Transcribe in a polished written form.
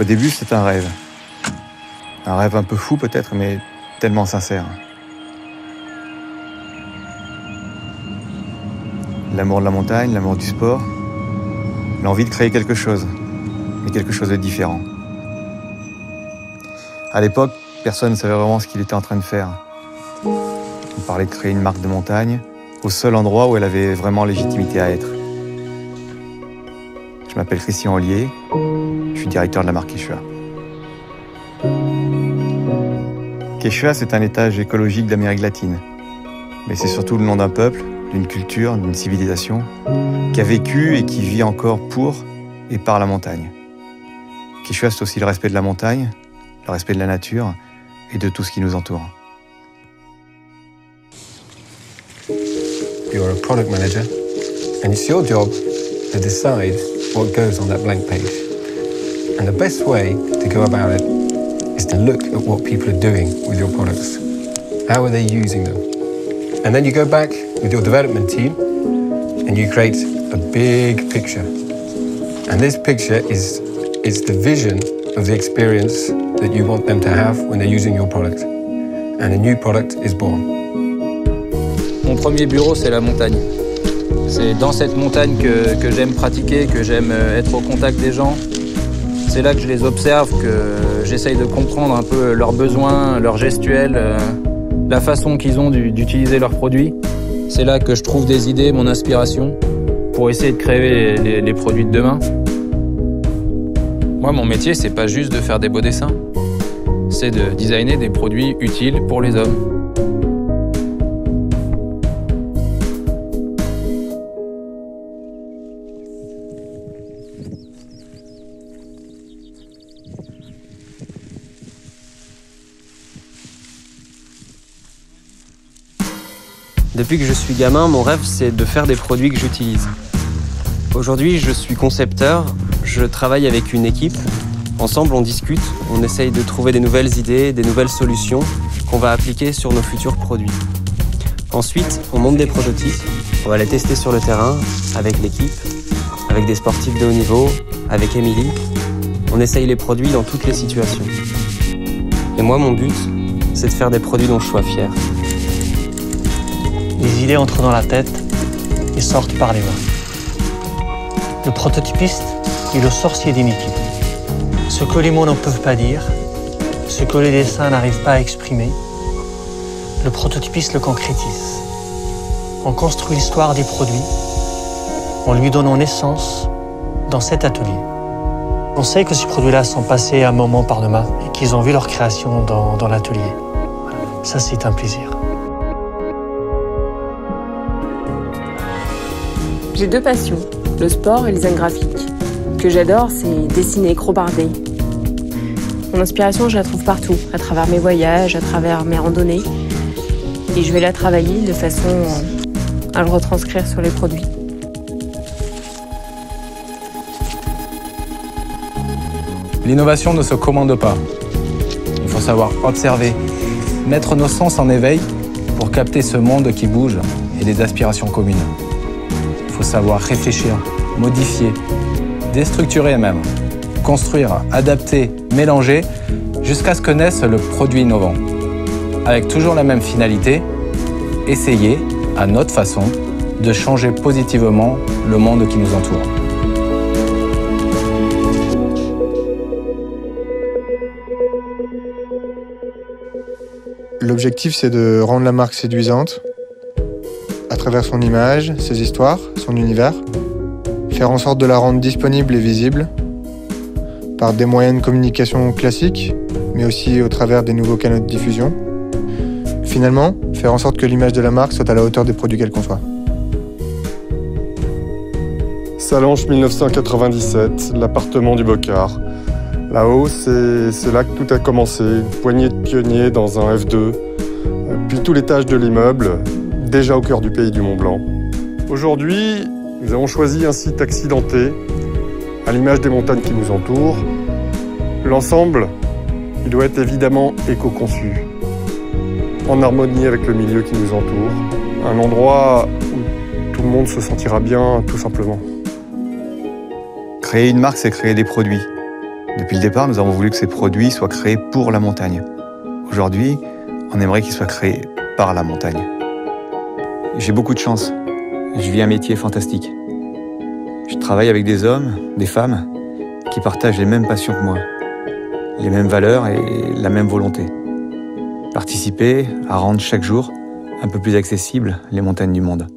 Au début, c'est un rêve. Un rêve un peu fou peut-être, mais tellement sincère. L'amour de la montagne, l'amour du sport, l'envie de créer quelque chose, mais quelque chose de différent. À l'époque, personne ne savait vraiment ce qu'il était en train de faire. On parlait de créer une marque de montagne au seul endroit où elle avait vraiment légitimité à être. Je m'appelle Christian Ollier, je suis directeur de la marque Quechua. Quechua, c'est un étage écologique d'Amérique latine. Mais c'est surtout le nom d'un peuple, d'une culture, d'une civilisation qui a vécu et qui vit encore pour et par la montagne. Quechua, c'est aussi le respect de la montagne, le respect de la nature et de tout ce qui nous entoure. You're a product manager, and it's your job to decide what goes on that blank page. And the best way to go about it is to look at what people are doing with your products. How are they using them? And then you go back with your development team and you create a big picture. And this picture is the vision of the experience that you want them to have when they're using your product. And a new product is born. Mon premier bureau, c'est la montagne. C'est dans cette montagne que j'aime pratiquer, que j'aime être au contact des gens. C'est là que je les observe, que j'essaye de comprendre un peu leurs besoins, leurs gestuels, la façon qu'ils ont d'utiliser leurs produits. C'est là que je trouve des idées, mon inspiration, pour essayer de créer les produits de demain. Moi, mon métier, c'est pas juste de faire des beaux dessins. C'est de designer des produits utiles pour les hommes. Depuis que je suis gamin, mon rêve, c'est de faire des produits que j'utilise. Aujourd'hui, je suis concepteur, je travaille avec une équipe. Ensemble, on discute, on essaye de trouver des nouvelles idées, des nouvelles solutions qu'on va appliquer sur nos futurs produits. Ensuite, on monte des prototypes, on va les tester sur le terrain, avec l'équipe, avec des sportifs de haut niveau, avec Émilie. On essaye les produits dans toutes les situations. Et moi, mon but, c'est de faire des produits dont je sois fier. Les idées entrent dans la tête et sortent par les mains. Le prototypiste est le sorcier d'une équipe. Ce que les mots ne peuvent pas dire, ce que les dessins n'arrivent pas à exprimer, le prototypiste le concrétise. On construit l'histoire des produits en lui donnant naissance dans cet atelier. On sait que ces produits-là sont passés un moment par nos mains et qu'ils ont vu leur création dans l'atelier. Ça, c'est un plaisir. J'ai deux passions, le sport et le design graphique. Ce que j'adore, c'est dessiner, crobarder. Mon inspiration, je la trouve partout, à travers mes voyages, à travers mes randonnées. Et je vais la travailler de façon à le retranscrire sur les produits. L'innovation ne se commande pas. Il faut savoir observer, mettre nos sens en éveil pour capter ce monde qui bouge et des aspirations communes. Il faut savoir réfléchir, modifier, déstructurer même, construire, adapter, mélanger, jusqu'à ce que naisse le produit innovant. Avec toujours la même finalité, essayer, à notre façon, de changer positivement le monde qui nous entoure. L'objectif, c'est de rendre la marque séduisante à travers son image, ses histoires, son univers, faire en sorte de la rendre disponible et visible par des moyens de communication classiques, mais aussi au travers des nouveaux canaux de diffusion. Finalement, faire en sorte que l'image de la marque soit à la hauteur des produits qu'elle conçoit. Salanches 1997, l'appartement du Bocard. Là-haut, c'est là que tout a commencé, une poignée de pionniers dans un F2, puis tout l'étage de l'immeuble, déjà au cœur du pays du Mont-Blanc. Aujourd'hui, nous avons choisi un site accidenté, à l'image des montagnes qui nous entourent. L'ensemble, il doit être évidemment éco-conçu, en harmonie avec le milieu qui nous entoure. Un endroit où tout le monde se sentira bien, tout simplement. Créer une marque, c'est créer des produits. Depuis le départ, nous avons voulu que ces produits soient créés pour la montagne. Aujourd'hui, on aimerait qu'ils soient créés par la montagne. J'ai beaucoup de chance. Je vis un métier fantastique. Je travaille avec des hommes, des femmes, qui partagent les mêmes passions que moi, les mêmes valeurs et la même volonté. Participer à rendre chaque jour un peu plus accessibles les montagnes du monde.